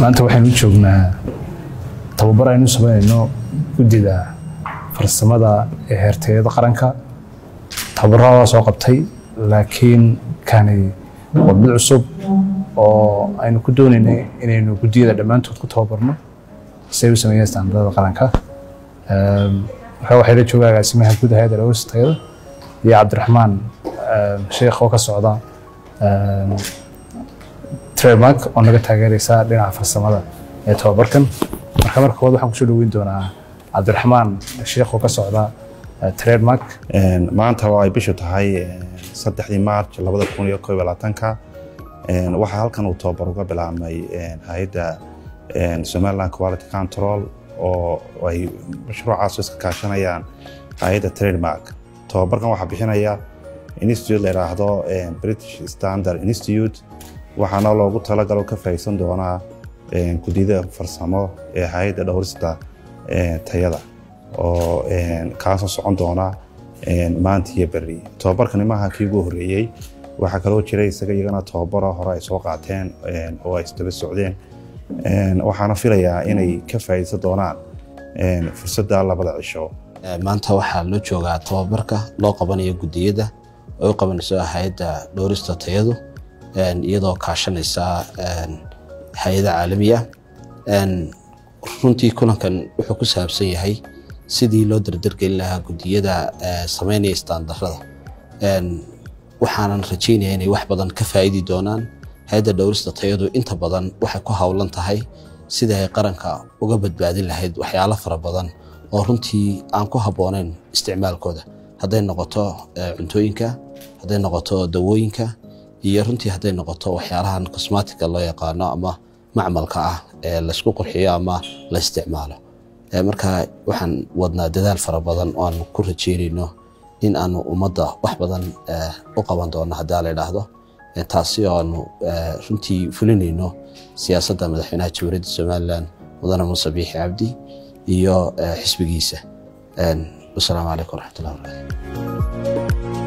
maanta waxaynu joognaa tababar aynu sameynayno guddida farsamada ee heertayada qaranka. tababarada soo qabtay laakiin kaanay waddo cusub oo aynu ku doonaynay inaynu guddiyada dhammaantood ku tababarno si ay u sameeyaan standardada qaranka. waxay la joogaa agaasimaha guud hay'adda dhawrista tayada iyo Cabdiraxmaan sheekh oo ka socda trademark oo naga taageeraysa dhinaca farsamada ee tababarkan. marka hore waxaan ku soo dhaweyn doonaa Cabdiraxmaan sheekh oo ka socda trademark. maanta waa ay bishu tahay 3 Maarch 2021 waxa halkan uu tababar uga bilaabmay hay'adda Somaliland Quality Control oo ay mashruucaas iska kaashanayaan hay'adda trademark. tababarkan waxa bixinaya institute la yiraahdo British Standard Institute waxaana loogu talagalay ka faa'iideysan doonaa guddida farsamo ee hay'adda dhawrista tayada oo kaasoo socon doona maanta iyo berri. tababarkan maaha kii ugu horeeyay, waxa kale oo jiray isaga iyagana tababaro hore ay soo qaateen oo ay isdaba socdeen. waxaana filayaa inay ka faa'iideysan doonaan fursadda labada cisho. maanta waxaa loo joogaa tababarka loo qabanayo guddiyada oo qabanayso hay'adda dhawrista tayadu iyadoo kaashanaysa hay'adaha caalamiga. runtii kulankan wuxuu ku saabsan yahay sidii loo dardargelin lahaa guddiyada sameynaya standardada. waxaanan rajaynayaa inay wax badan ka faa'iidi doonaan. hay'adda dhawrista tayadu inta badan waxay ku hawlan tahay sidii ay qaranka uga badbaadin lahayd waxyaalo fara badan oo runtii aan ku habboonayn isticmaalkooda, hadday noqoto cuntooyinka, hadday noqoto dawooyinka, iyo runtii hadday noqoto waxyaalahan cosmetica loo yaqaano ama macmalka ah ee la isku qurxiyo ama la isticmaalo. marka waxaan wadnaa dadaal fara badan oo aan ku rajeynayno in aanu ummadda wax badan u qaban doono haddii la yiraahdo. taasi oo aanu runtii fulinayno siyaasadda madaxweynaha Jamhuuriyadda Somaliland Mudane Muuse Biixi Cabdi iyo xisbigiisa. Wassalaamu calaykum waraxmatullaahi wabarakaatuh.